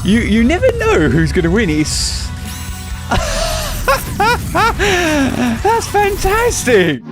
You never know who's going to win. It's... That's fantastic.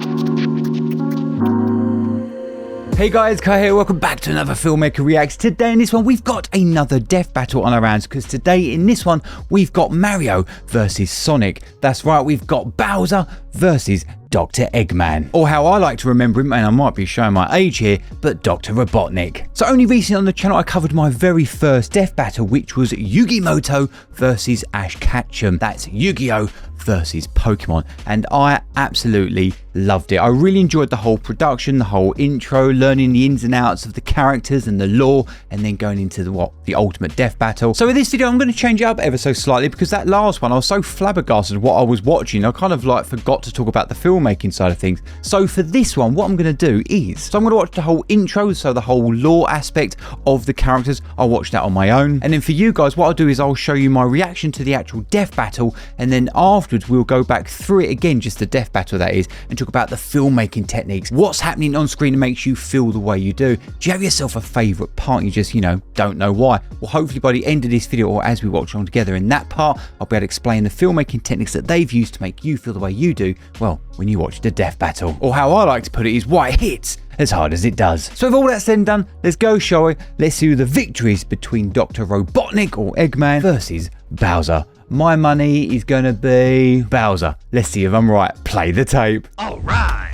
Hey guys, Kai here, welcome back to another Filmmaker Reacts. Today in this one, we've got another death battle on our hands, because today in this one, we've got Mario versus Sonic. That's right, we've got Bowser versus Dr. Eggman. Or how I like to remember him, and I might be showing my age here, but Dr. Robotnik. So only recently on the channel, I covered my very first death battle, which was Yu-Gi-Moto versus Ash Ketchum. That's Yu-Gi-Oh! Versus Pokemon, and I absolutely loved it. I really enjoyed the whole production, the whole intro, learning the ins and outs of the characters and the lore, and then going into the ultimate death battle. So in this video, I'm going to change it up ever so slightly, because that last one, I was so flabbergasted what I was watching, I kind of like forgot to talk about the filmmaking side of things. So for this one, what I'm going to do is, I'm going to watch the whole intro, so the whole lore aspect of the characters. I'll watch that on my own, and then for you guys, what I'll do is I'll show you my reaction to the actual death battle, and then after we'll go back through it again, just the death battle that is, and talk about the filmmaking techniques, what's happening on screen that makes you feel the way you do. Do you have yourself a favourite part you just, don't know why? Well, hopefully by the end of this video, or as we watch along together in that part, I'll be able to explain the filmmaking techniques that they've used to make you feel the way you do, well, when you watch the death battle. Or how I like to put it is, why it hits as hard as it does. So with all that said and done, let's go, shall we? Let's see who the victories between Dr. Robotnik or Eggman versus Bowser. My money is going to be Bowser. Let's see if I'm right. Play the tape. All right,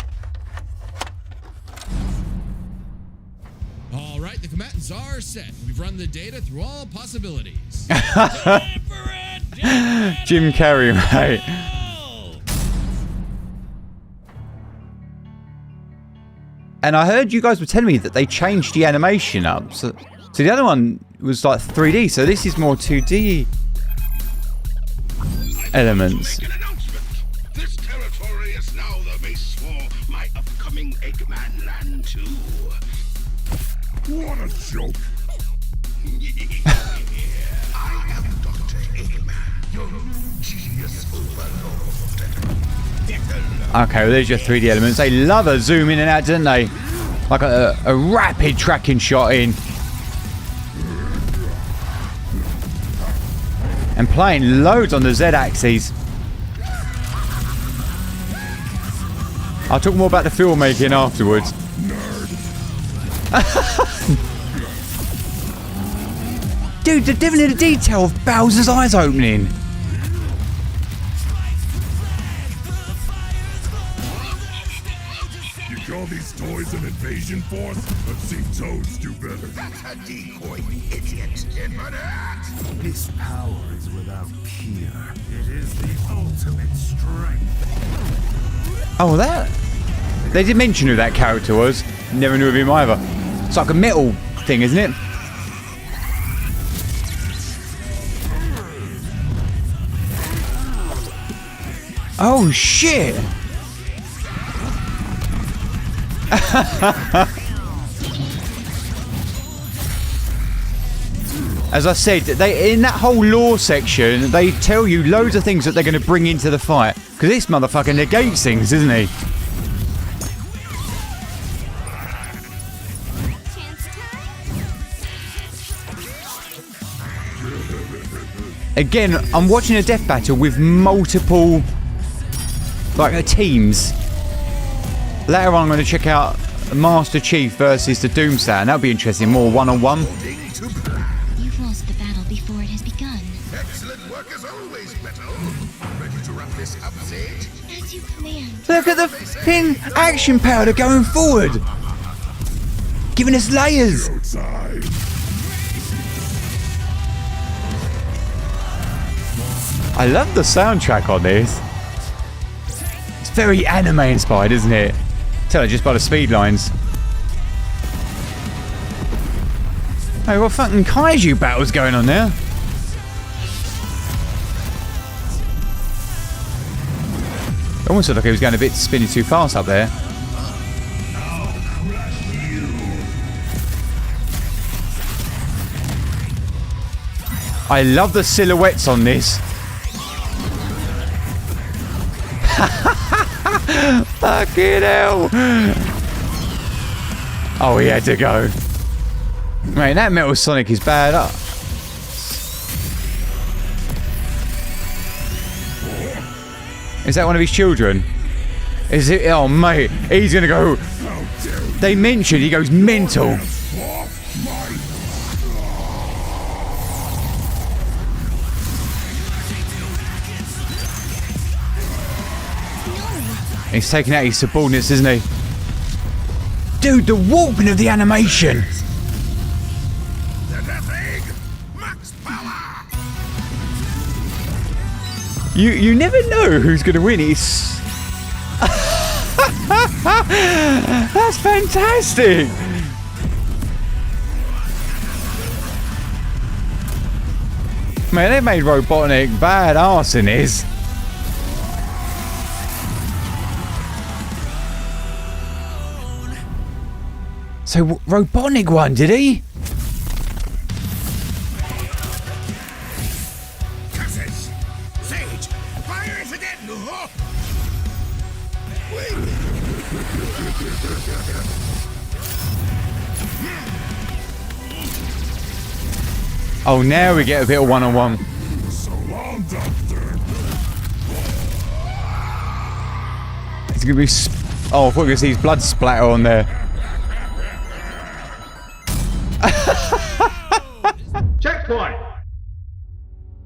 the combatants are set. We've run the data through all possibilities. Jim Carrey, mate. And I heard you guys were telling me that they changed the animation up. So the other one was like 3D, so this is more 2D elements. This territory is now the base for my upcoming Eggman Land 2. What a joke. I am Dr. Eggman, your new genius overlord. Okay, well there's your 3D elements. They love a zoom in and out, don't they? Like a rapid tracking shot in. And playing loads on the Z-axis. I'll talk more about the filmmaking afterwards. Dude, the devil in the detail of Bowser's eyes opening. You call these toys an invasion force? I've seen Toads do better. That's a decoy, idiot. This power is without peer. It is the ultimate strength. Oh, that? They did mention who that character was. Never knew of him either. It's like a metal thing, isn't it? Oh, shit! As I said, in that whole lore section, they tell you loads of things that they're going to bring into the fight. Because this motherfucker negates things, isn't he? Again, I'm watching a death battle with multiple, teams. Later on, I'm going to check out Master Chief versus the Doomsayer, and that'll be interesting, more one-on-one. You've lost the battle before it has begun. Excellent work as always, Beto. Ready to wrap this up, Sage? As you planned. Look at the thin action powder going forward. Giving us layers. Outside. I love the soundtrack on this. It's very anime inspired, isn't it? Tell it just by the speed lines. Hey, what fucking kaiju battles going on there? Almost looked like he was going a bit spinning too fast up there. I love the silhouettes on this. Fucking hell. Oh, he had to go. Mate, that Metal Sonic is bad. Is that one of his children? Is it? Oh, mate. He's going to go... They mentioned he goes mental. He's taking out his subordinates, isn't he? Dude, the warping of the animation. You never know who's going to win. It's... That's fantastic. Man, they made Robotnik badass in this. So Robotnik won, did he? Sage, fire it again. Oh, now we get a bit of one-on-one. So long, Doctor. It's gonna be. Oh, I thought you were gonna see his blood splatter on there. Checkpoint!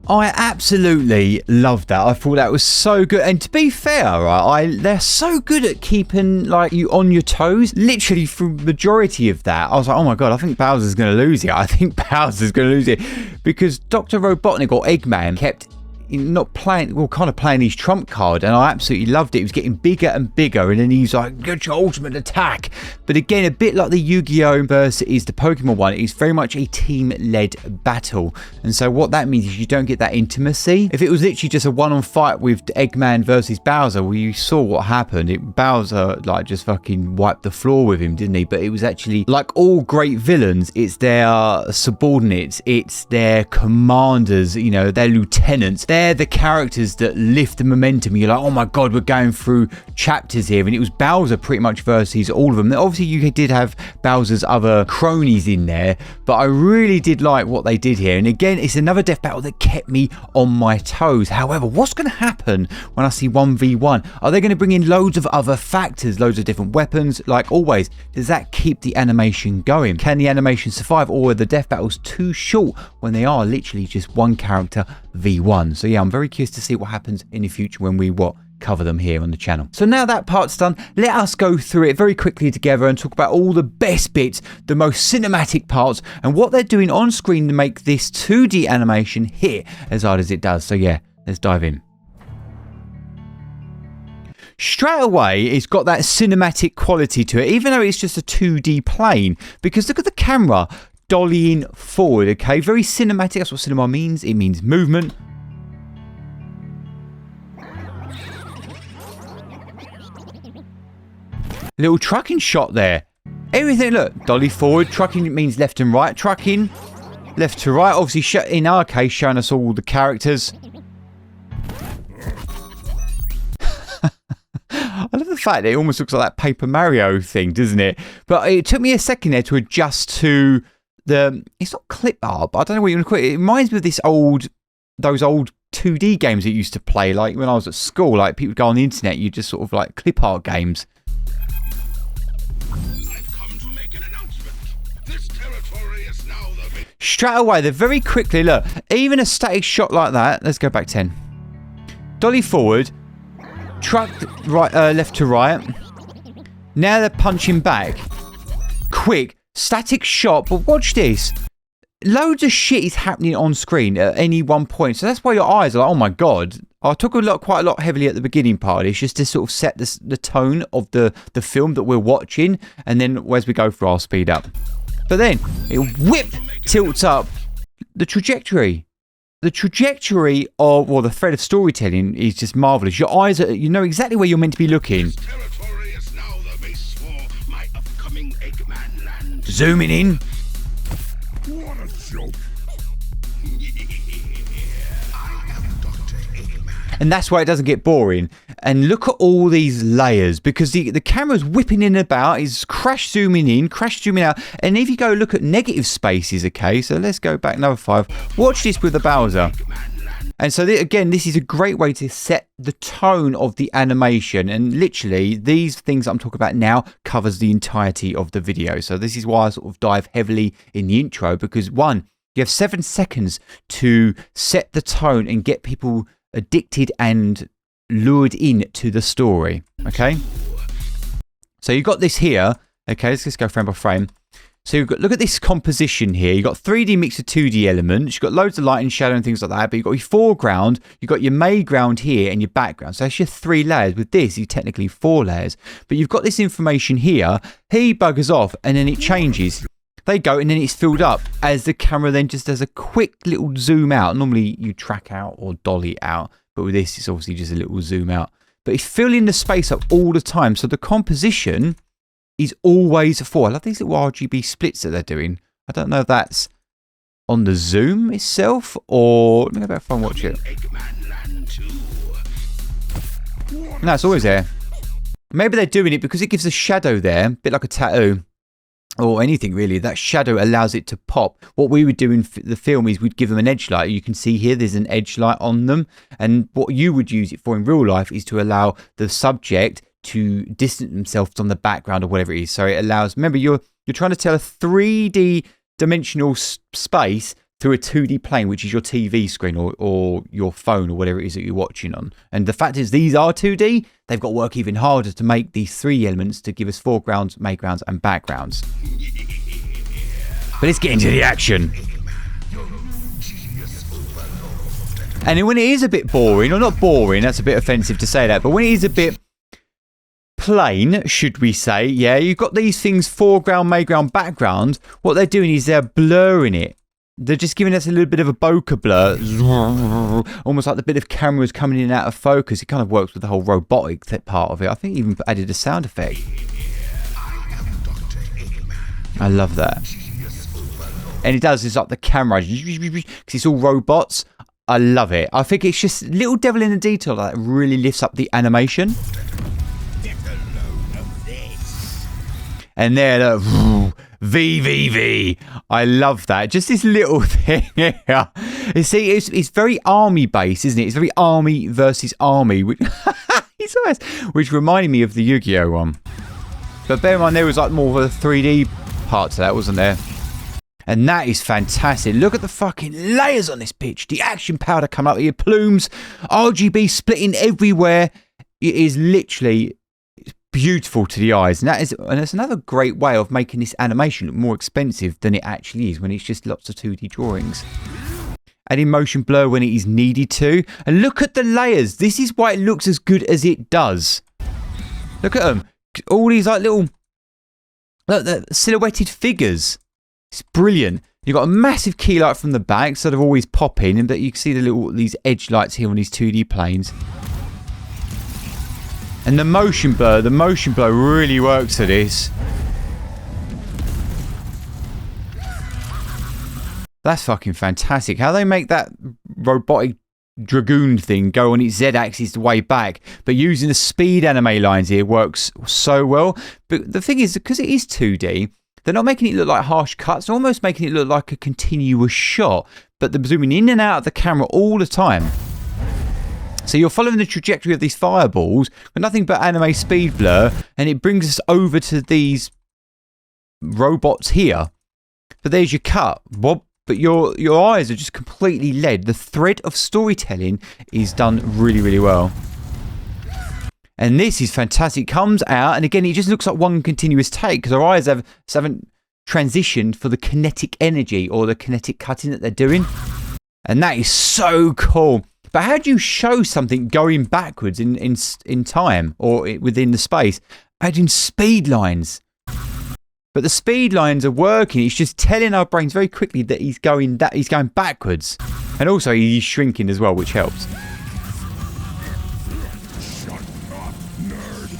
I absolutely loved that. I thought that was so good. And to be fair, right, they're so good at keeping like you on your toes. Literally through the majority of that, I was like, oh my god, I think Bowser's going to lose it. I think Bowser's going to lose it. Because Dr. Robotnik or Eggman kept not playing, well, kind of playing his trump card, and I absolutely loved it. It was getting bigger and bigger, and then he's like, get your ultimate attack. But again, a bit like the Yu-Gi-Oh versus the Pokemon one, it's very much a team-led battle, and so what that means is you don't get that intimacy. If it was literally just a one-on fight with Eggman versus Bowser, well, you saw what happened. Bowser like just fucking wiped the floor with him, didn't he? But it was actually, like all great villains, it's their subordinates, it's their commanders, you know, their lieutenants. They're the characters that lift the momentum. You're like, oh my god, we're going through chapters here. And it was Bowser pretty much versus all of them. Obviously, you did have Bowser's other cronies in there, but I really did like what they did here. And again, it's another death battle that kept me on my toes. However, what's going to happen when I see 1v1? Are they going to bring in loads of other factors, loads of different weapons? Like always, does that keep the animation going? Can the animation survive, or are the death battles too short when they are literally just one character v1? So yeah, I'm very curious to see what happens in the future when we cover them here on the channel. So now that part's done, let us go through it very quickly together and talk about all the best bits, the most cinematic parts, and what they're doing on screen to make this 2D animation hit as hard as it does. So yeah, let's dive in. Straight away, it's got that cinematic quality to it, even though it's just a 2D plane, because look at the camera dollying forward, okay? Very cinematic. That's what cinema means. It means movement. Little trucking shot there. Everything, look, dolly forward. Trucking means left and right. Trucking left to right. Obviously, in our case, showing us all the characters. I love the fact that it almost looks like that Paper Mario thing, doesn't it? But it took me a second there to adjust to the... It's not clip art, but I don't know what you want to call it. It reminds me of those old 2D games that you used to play, like when I was at school. Like people would go on the internet, you just sort of like clip art games. Straight away, they're very quickly, look, even a static shot like that, let's go back 10. Dolly forward, truck right, left to right. Now they're punching back. Quick, static shot, but watch this. Loads of shit is happening on screen at any one point. So that's why your eyes are like, oh my god. I took quite a lot heavily at the beginning part. It's just to sort of set the tone of the film that we're watching. And then as we go through, I'll speed up. But then it tilts up the trajectory. The trajectory of, well, the thread of storytelling is just marvelous. Your eyes are, you know exactly where you're meant to be looking. Zooming in. What a joke. And that's why it doesn't get boring. And look at all these layers, because the camera's whipping in and about, is crash zooming in, crash zooming out. And if you go look at negative spaces, okay, so let's go back another 5. Watch this with the Bowser. And so again, this is a great way to set the tone of the animation. And literally these things I'm talking about now covers the entirety of the video. So this is why I sort of dive heavily in the intro, because one, you have 7 seconds to set the tone and get people addicted and lured in to the story. Okay. So you've got this here. Okay, let's just go frame by frame. So you've got, look at this composition here. You've got 3D mixed with 2D elements. You've got loads of light and shadow and things like that. But you've got your foreground, you've got your mayground here, and your background. So that's your 3 layers. With this, you technically 4 layers. But you've got this information here. He buggers off, and then it changes. They go, and then it's filled up as the camera then just does a quick little zoom out. Normally, you track out or dolly out. But with this, it's obviously just a little zoom out. But it's filling the space up all the time. So the composition is always 4. I love these little RGB splits that they're doing. I don't know if that's on the zoom itself or... Let me go back and watch it. No, it's always there. Maybe they're doing it because it gives a shadow there, a bit like a tattoo. Or anything really. That shadow allows it to pop. What we would do in the film is we'd give them an edge light. You can see here there's an edge light on them. And what you would use it for in real life is to allow the subject to distance themselves from the background or whatever it is. So it allows, remember, you're trying to tell a 3D dimensional space through a 2D plane, which is your TV screen or your phone or whatever it is that you're watching on. And the fact is these are 2D, they've got to work even harder to make these 3 elements to give us foregrounds, maygrounds and backgrounds. But let's get into the action. And then when it is a bit boring, or not boring, that's a bit offensive to say that, but when it is a bit plain, should we say, yeah, you've got these things, foreground, mayground, background. What they're doing is they're blurring it. They're just giving us a little bit of a bokeh blur, almost like the bit of cameras coming in and out of focus. It kind of works with the whole robotic part of it. I think even added a sound effect. I love that. And it does, it's like the camera, because it's all robots. I love it. I think it's just little devil in the detail that really lifts up the animation. And there, VVV. I love that. Just this little thing here. You see, it's very army based, isn't it? It's very army versus army. Which, it's nice. Which reminded me of the Yu-Gi-Oh one. But bear in mind, there was like more of a 3D part to that, wasn't there? And that is fantastic. Look at the fucking layers on this pitch. The action powder coming up with your plumes. RGB splitting everywhere. It is literally beautiful to the eyes. And that's another great way of making this animation look more expensive than it actually is when it's just lots of 2D drawings. Adding motion blur when it is needed to. And look at the layers. This is why it looks as good as it does. Look at them. All these like little the silhouetted figures. It's brilliant. You've got a massive key light from the back, so they're always popping, and that you can see these edge lights here on these 2D planes. And the motion blur really works for this. That's fucking fantastic. How they make that robotic dragoon thing go on its Z-axis the way back, but using the speed anime lines here works so well. But the thing is, because it is 2D, they're not making it look like harsh cuts. They're almost making it look like a continuous shot, but they're zooming in and out of the camera all the time. So you're following the trajectory of these fireballs with nothing but anime speed blur, and it brings us over to these robots here. But there's your cut, Bob. But your eyes are just completely led. The thread of storytelling is done really, really well. And this is fantastic. It comes out, and again, it just looks like one continuous take because our eyes haven't transitioned for the kinetic energy or the kinetic cutting that they're doing. And that is so cool. But how do you show something going backwards in time or within the space? Adding speed lines. But the speed lines are working. It's just telling our brains very quickly that he's going backwards. And also he's shrinking as well, which helps. Shut up, nerd.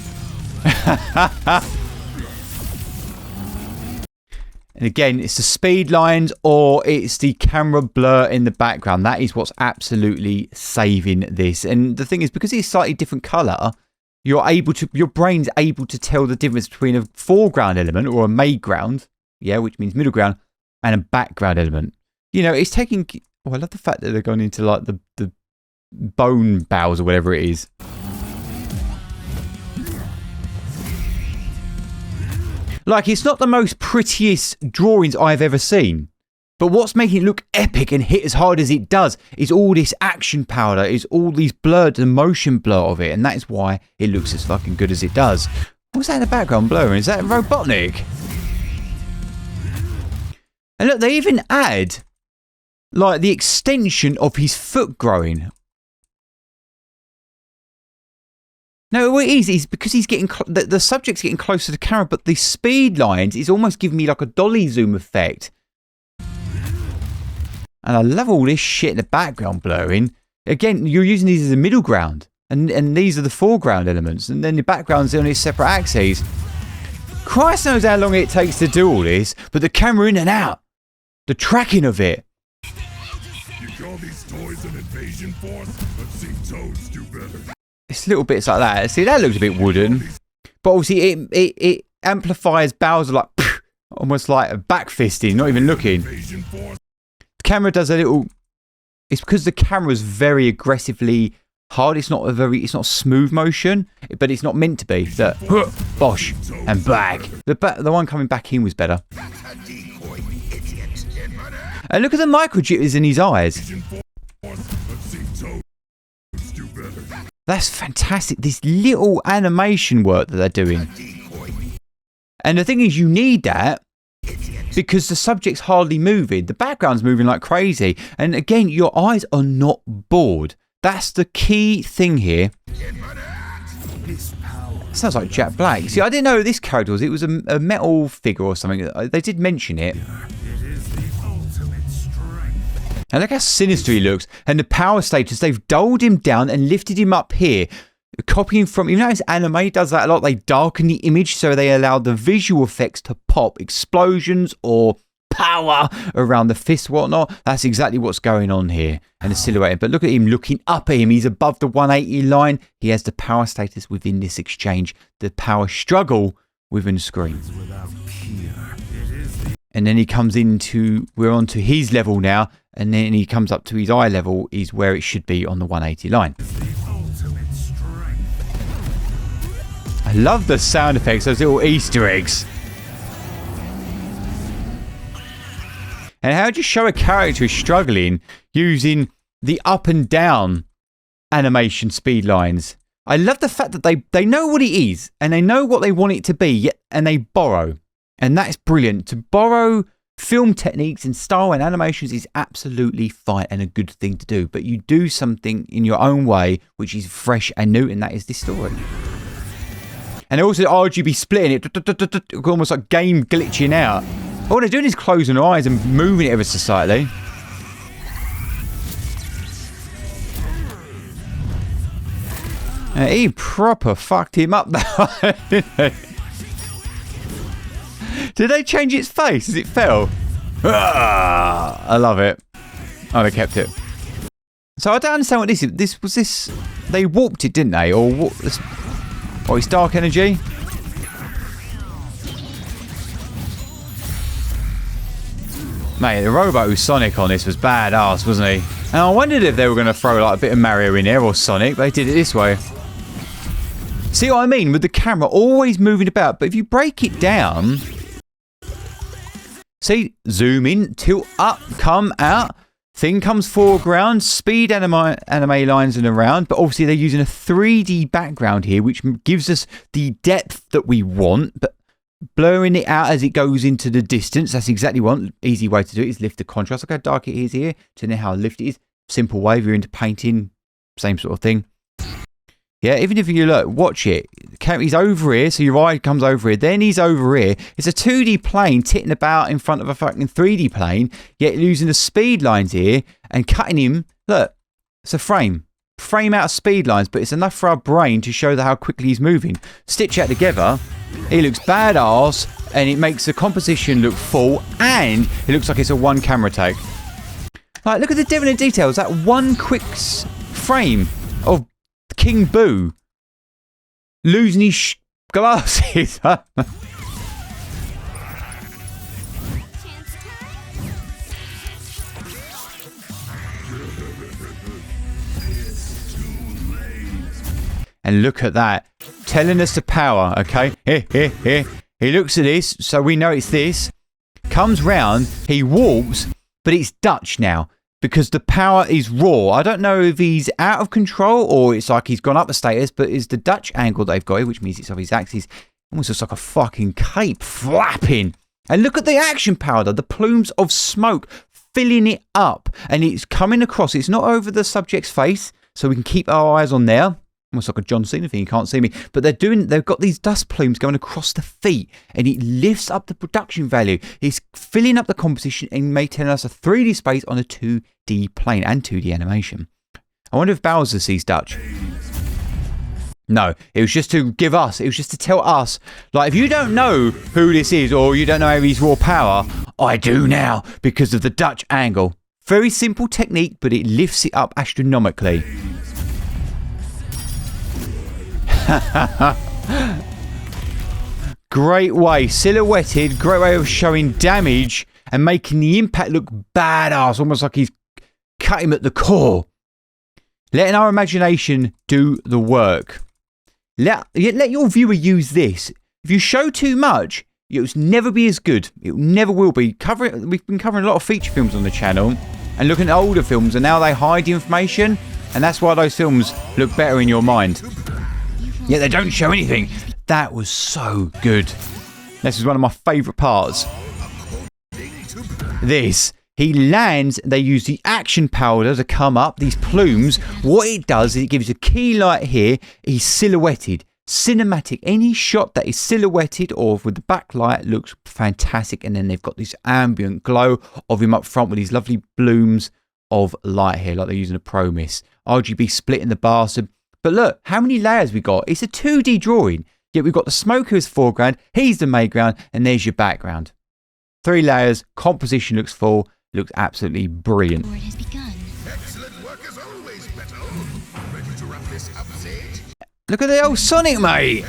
And again, it's the speed lines or it's the camera blur in the background. That is what's absolutely saving this. And the thing is, because it's a slightly different colour, your brain's able to tell the difference between a foreground element or a mayground, yeah, which means middle ground, and a background element. You know, it's taking. Oh, I love the fact that they're going into like the bone bowels or whatever it is. Like, it's not the most prettiest drawings I've ever seen. But what's making it look epic and hit as hard as it does is all this action powder, is all these blurred, the motion blur of it. And that is why it looks as fucking good as it does. What's that in the background blurring? Is that Robotnik? And look, they even add, like, the extension of his foot growing. No, what it is because he's getting, the subject's getting closer to the camera, but the speed lines is almost giving me like a dolly zoom effect. And I love all this shit in the background blurring. Again, you're using these as a middle ground. And these are the foreground elements. And then the background's on its separate axes. Christ knows how long it takes to do all this. But the camera in and out. The tracking of it. You call these toys an invasion force? Let's see Toads do better. It's little bits like that. See, that looks a bit wooden. But obviously it amplifies Bowser like... almost like a back fisting, not even looking. The camera does a little... It's because the camera's very aggressively hard. It's not smooth motion, but it's not meant to be. That bosh and back. The one coming back in was better. And look at the micro jitters in his eyes. That's fantastic. This little animation work that they're doing. And the thing is, you need that because the subject's hardly moving. The background's moving like crazy. And again, your eyes are not bored. That's the key thing here. Sounds like Jack Black. See, I didn't know who this character was. It was a metal figure or something. They did mention it. And look how sinister he looks. And the power status, they've dulled him down and lifted him up here. Copying from, you know, his anime does that a lot. They darken the image so they allow the visual effects to pop. Explosions or power around the fist, whatnot. That's exactly what's going on here. And the silhouette. But look at him looking up at him. He's above the 180 line. He has the power status within this exchange. The power struggle within the screen. And then he comes into, we're on to his level now. And then he comes up to his eye level, is where it should be on the 180 line. I love the sound effects, those little Easter eggs. And how do you show a character is struggling using the up and down animation speed lines? I love the fact that they know what it is and they know what they want it to be, yet and they borrow. And that's brilliant. To borrow film techniques and style and animations is absolutely fine and a good thing to do. But you do something in your own way which is fresh and new, and that is this story. And also RGB splitting it, almost like game glitching out. All they're doing is closing their eyes and moving it ever so slightly. He proper fucked him up that way. Did they change its face as it fell? I love it. Oh, they kept it. So I don't understand what this is. They warped it, didn't they? Or what? Oh, it's dark energy. Mate, the robot who's Sonic on this was badass, wasn't he? And I wondered if they were going to throw like a bit of Mario in there or Sonic, but they did it this way. See what I mean? With the camera always moving about, but if you break it down... See, zoom in, tilt up, come out, thing comes foreground, speed anime lines and around, but obviously they're using a 3D background here, which gives us the depth that we want, but blurring it out as it goes into the distance. That's exactly one easy way to do it, is lift the contrast. Look how dark it is here, to know how lift it is. Simple way, if you're into painting, same sort of thing. Yeah, even if you look, watch it. He's over here, so your eye comes over here. Then he's over here. It's a 2D plane titting about in front of a fucking 3D plane, yet losing the speed lines here and cutting him. Look, it's a frame. Frame out of speed lines, but it's enough for our brain to show how quickly he's moving. Stitch that together, he looks badass, and it makes the composition look full, and it looks like it's a one camera take. Like, look at the definite details. That one quick frame of King Boo losing his glasses. And look at that. Telling us the power, okay? Here. He looks at this, so we know it's this. Comes round, he warps, but it's Dutch now. Because the power is raw. I don't know if he's out of control or it's like he's gone up a status, but it's the Dutch angle they've got here, which means it's off his axis. Almost looks like a fucking cape flapping. And look at the action powder, the plumes of smoke filling it up. And it's coming across. It's not over the subject's face, so we can keep our eyes on there. Almost like a John Cena thing, you can't see me. But they've got these dust plumes going across the feet, and it lifts up the production value. It's filling up the composition and making us a 3D space on a 2D plane and 2D animation. I wonder if Bowser sees Dutch. No, it was just to give us, it was just to tell us, like, if you don't know who this is or you don't know he's raw power, I do now because of the Dutch angle. Very simple technique, but it lifts it up astronomically. Great way, silhouetted, great way of showing damage and making the impact look badass, almost like he's cut him at the core. Letting our imagination do the work. Let your viewer use this. If you show too much, it'll never be as good. It never will be. We've been covering a lot of feature films on the channel and looking at older films, and now they hide the information, and that's why those films look better in your mind. Yet they don't show anything. That was so good. This is one of my favourite parts. This. He lands, they use the action powder to come up, these plumes. What it does is it gives a key light here. He's silhouetted. Cinematic. Any shot that is silhouetted or with the backlight looks fantastic. And then they've got this ambient glow of him up front with these lovely blooms of light here, like they're using a Pro Mist. RGB splitting the bastard. But look, how many layers we got? It's a 2D drawing. Yet we've got the smoker as foreground, he's the background, and there's your background. 3 layers, composition looks full, looks absolutely brilliant. War has begun. Excellent work as always, Beto. Ready to wrap this up, Sage? Look at the old Sonic, mate.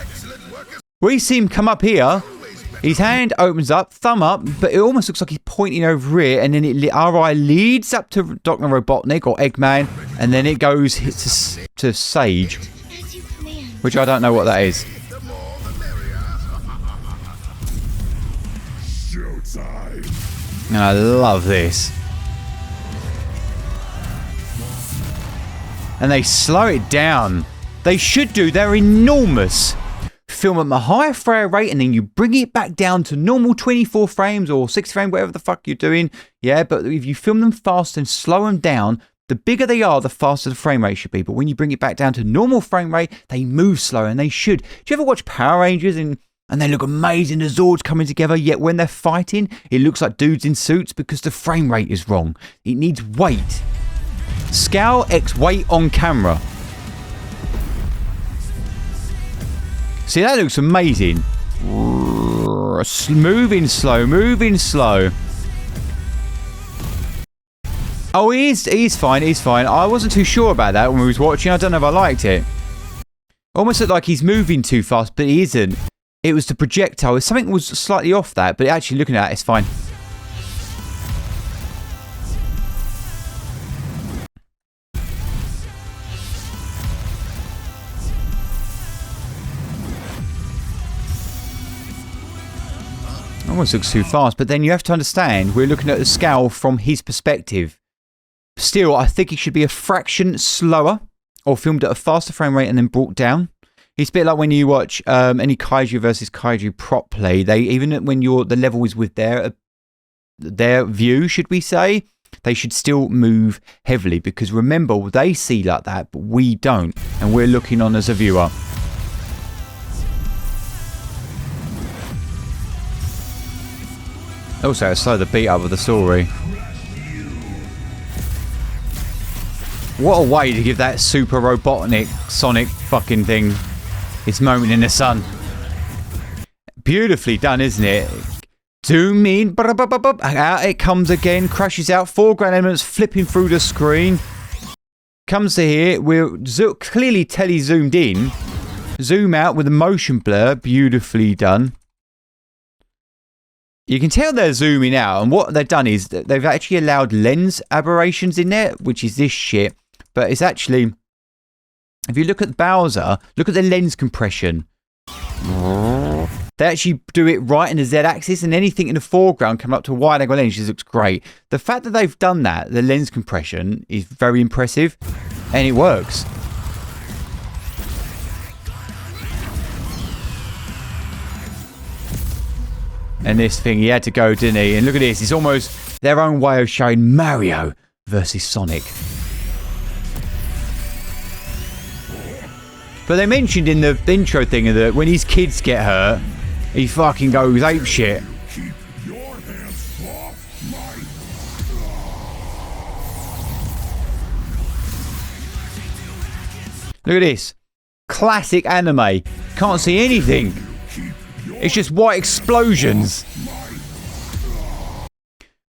We see him come up here. His hand opens up, thumb up, but it almost looks like he's pointing over here, and then our eye leads up to Dr. Robotnik or Eggman, and then it goes to Sage, As you command. which I don't know what that is. The more the merrier. Showtime. And I love this. And they slow it down. They should do. They're enormous. Film at a higher frame rate and then you bring it back down to normal 24 frames or 6 frames, whatever the fuck you're doing. Yeah, but if you film them fast and slow them down, the bigger they are, the faster the frame rate should be. But when you bring it back down to normal frame rate, they move slower, and they should. Do you ever watch Power Rangers and they look amazing, the Zords coming together, yet when they're fighting, it looks like dudes in suits because the frame rate is wrong. It needs weight. Scale X weight on camera. See, that looks amazing. Moving slow, moving slow. Oh, he's fine, he's fine. I wasn't too sure about that when we was watching. I don't know if I liked it. Almost looked like he's moving too fast, but he isn't. It was the projectile. Something was slightly off that, but actually looking at it, it's fine. Almost looks too fast, but then you have to understand we're looking at the scale from his perspective. Still, I think it should be a fraction slower or filmed at a faster frame rate and then brought down. It's a bit like when you watch any kaiju versus kaiju prop play. They even when the level is with their view, should we say, they should still move heavily because remember they see like that, but we don't, and we're looking on as a viewer. Also, it's slow the beat up of the story. What a way to give that super Robotnik Sonic fucking thing its moment in the sun. Beautifully done, isn't it? Zoom in, out it comes again, crashes out, foreground elements flipping through the screen. Comes to here, we're clearly tele-zoomed in. Zoom out with a motion blur, beautifully done. You can tell they're zooming out, and what they've done is they've actually allowed lens aberrations in there, which is this shit. But it's actually, if you look at Bowser, look at the lens compression. They actually do it right in the Z-axis, and anything in the foreground coming up to a wide-angle lens just looks great. The fact that they've done that, the lens compression, is very impressive, and it works. And this thing, he had to go, didn't he? And look at this, it's almost their own way of showing Mario versus Sonic. But they mentioned in the intro thing that when his kids get hurt, he fucking goes apeshit. Keep your hands off my... Look at this. Classic anime. Can't see anything. It's just white explosions.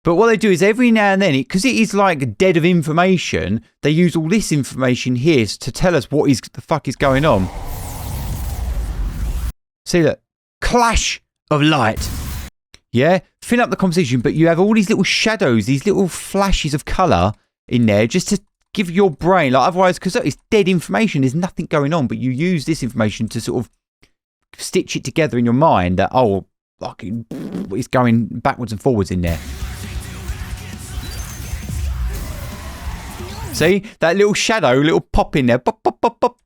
But what they do is every now and then, because it is like dead of information, they use all this information here to tell us what the fuck is going on. See that? Clash of light. Yeah? Fill up the composition, but you have all these little shadows, these little flashes of colour in there just to give your brain, like otherwise, because it's dead information, there's nothing going on, but you use this information to sort of stitch it together in your mind that, oh, fucking, it's going backwards and forwards in there. See? That little shadow, little pop in there. Pop, pop, pop, pop.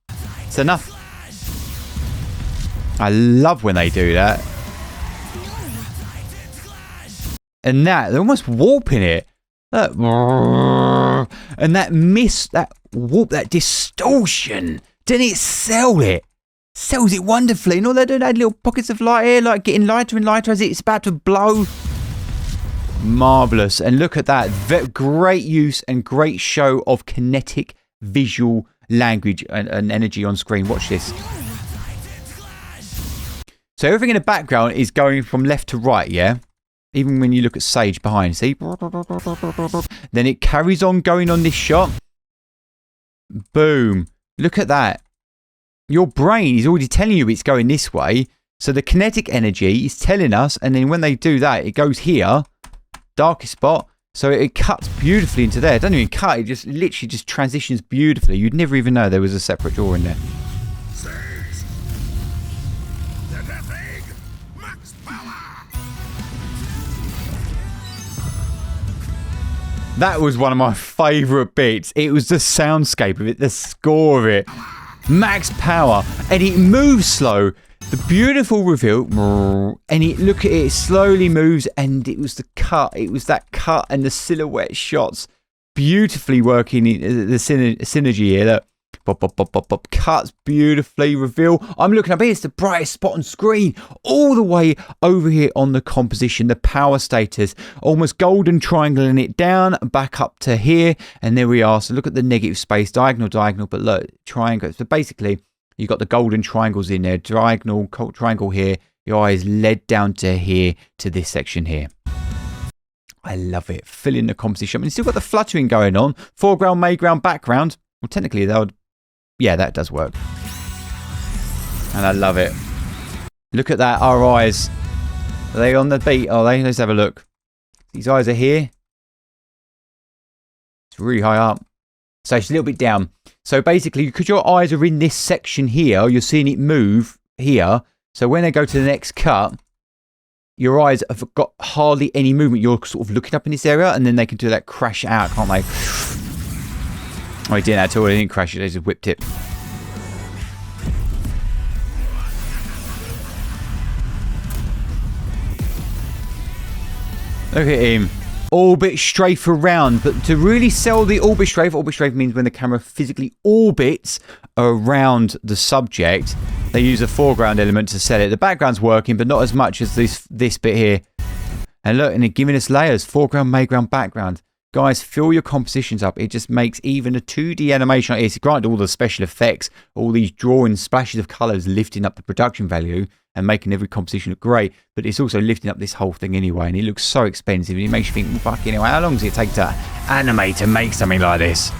It's enough. I love when they do that. And that, they're almost warping it. Look. And that that warp, that distortion. Didn't it sell it? Sells it wonderfully. And all they're doing, they had little pockets of light here, like getting lighter and lighter as it's about to blow. Marvellous. And look at that. Great use and great show of kinetic visual language and energy on screen. Watch this. So everything in the background is going from left to right, yeah? Even when you look at Sage behind, see? Then it carries on going on this shot. Boom. Look at that. Your brain is already telling you it's going this way. So the kinetic energy is telling us, and then when they do that, it goes here. Darkest spot. So it cuts beautifully into there. It doesn't even cut. It just literally just transitions beautifully. You'd never even know there was a separate drawer in there. That was one of my favourite bits. It was the soundscape of it, the score of it. Max power. And it moves slow. The beautiful reveal. And look at it, it slowly moves. And it was the cut. It was that cut and the silhouette shots. Beautifully working the synergy here. Look. Pop, pop, pop, pop, pop. Cuts beautifully. Reveal. I'm looking up here. It's the brightest spot on screen. All the way over here on the composition. The power status. Almost golden triangling it down. Back up to here. And there we are. So look at the negative space. Diagonal. But look. Triangle. So basically, you've got the golden triangles in there. Diagonal triangle here. Your eye is led down to here. To this section here. I love it. Fill in the composition. I mean, you've still got the fluttering going on. Foreground, mayground, background. Well, technically, that would... Yeah, that does work. And I love it. Look at that, our eyes. Are they on the beat? Are they? Let's have a look. These eyes are here. It's really high up. So it's a little bit down. So basically, because your eyes are in this section here, you're seeing it move here. So when they go to the next cut, your eyes have got hardly any movement. You're sort of looking up in this area, and then they can do that crash out, can't they? Oh, he didn't at all. They didn't crash it. They just whipped it. Look at him. Orbit strafe around. But to really sell the orbit strafe means when the camera physically orbits around the subject, they use a foreground element to sell it. The background's working, but not as much as this bit here. And look, and they're giving us layers. Foreground, mayground, background. Guys, fill your compositions up. It just makes even a 2D animation like this. Granted, all the special effects, all these drawing splashes of colours lifting up the production value and making every composition look great. But it's also lifting up this whole thing anyway. And it looks so expensive. And it makes you think, well, fucking hell, how long does it take to animate to make something like this?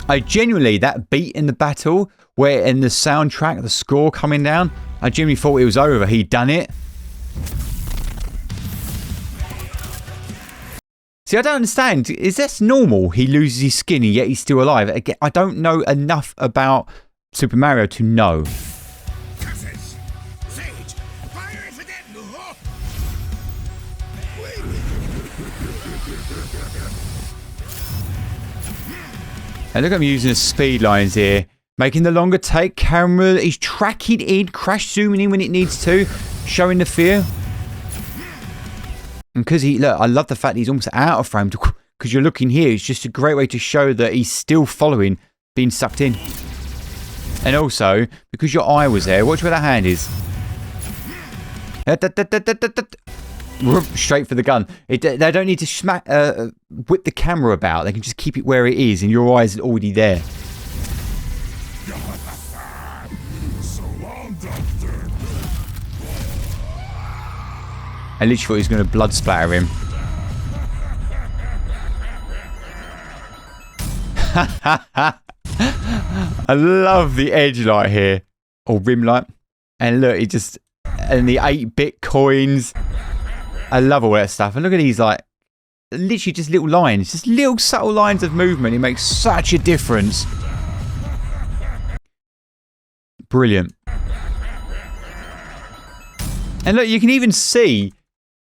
I genuinely, that beat in the battle, where in the soundtrack, the score coming down, I genuinely thought it was over. He'd done it. See, I don't understand. Is this normal? He loses his skin and yet he's still alive. Again, I don't know enough about Super Mario to know. Curses! Sage! Fire is again! And look at him using the speed lines here. Making the longer take. Camera, he's tracking in, crash zooming in when it needs to. Showing the fear. And because look, I love the fact that he's almost out of frame. Because you're looking here, it's just a great way to show that he's still following, being sucked in. And also, because your eye was there, watch where that hand is. Straight for the gun. They don't need to whip the camera about. They can just keep it where it is, and your eyes are already there. So long, Doctor. I literally thought he was going to blood splatter him. I love the edge light here. Or rim light. And look, it just... And the 8-bit coins. I love all that stuff. And look at these, like... Literally just little lines. Just little subtle lines of movement. It makes such a difference. Brilliant. And look, you can even see...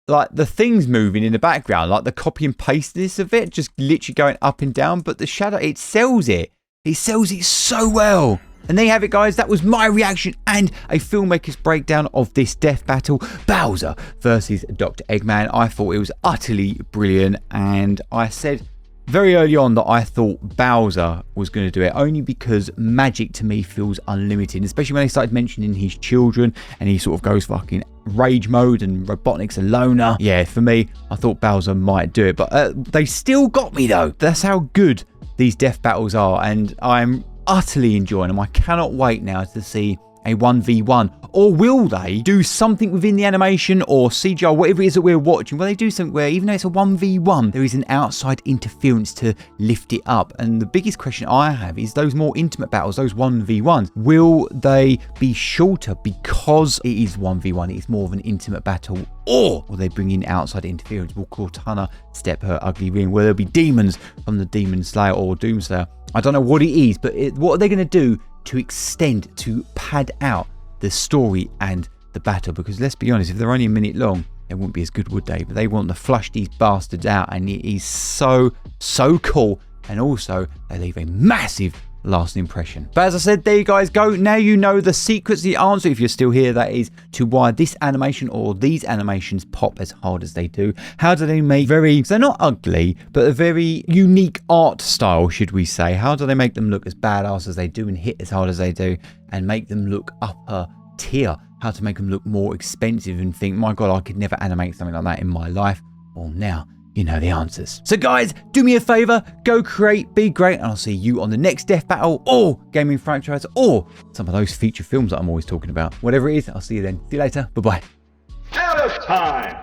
like the things moving in the background, like the copy and paste this of it, just literally going up and down. But the shadow, it sells it. It sells it so well. And there you have it, guys. That was my reaction and a filmmaker's breakdown of this death battle, Bowser versus Dr. Eggman. I thought it was utterly brilliant, and I said very early on that I thought Bowser was going to do it, only because magic to me feels unlimited, especially when they started mentioning his children and he sort of goes fucking rage mode and Robotnik's a loner. Yeah, for me, I thought Bowser might do it, but they still got me though. That's how good these death battles are, and I'm utterly enjoying them. I cannot wait now to see a 1v1, or will they do something within the animation or CGI, whatever it is that we're watching? Will they do something where even though it's a 1v1, there is an outside interference to lift it up? And the biggest question I have is those more intimate battles, those 1v1s, will they be shorter because it is 1v1, it is more of an intimate battle, or will they bring in outside interference? Will Cortana step her ugly ring? Will there be demons from the Demon Slayer or Doomslayer? I don't know what it is, but what are they going to do to extend, to pad out the story and the battle? Because let's be honest, if they're only a minute long, they wouldn't be as good, would they? But they want to flush these bastards out, and it is so cool. And also, they leave a massive lasting impression. But as I said, there you guys go. Now you know the secrets, the answer, if you're still here, that is, to why this animation or these animations pop as hard as they do. How do they make they're not ugly, but a very unique art style, should we say? How do they make them look as badass as they do and hit as hard as they do, and make them look upper tier? How to make them look more expensive and think, my God, I could never animate something like that in my life. Well, now you know the answers. So guys, do me a favor, go create, be great, and I'll see you on the next death battle or gaming franchise or some of those feature films that I'm always talking about. Whatever it is, I'll see you then. See you later. Bye-bye. Out of time!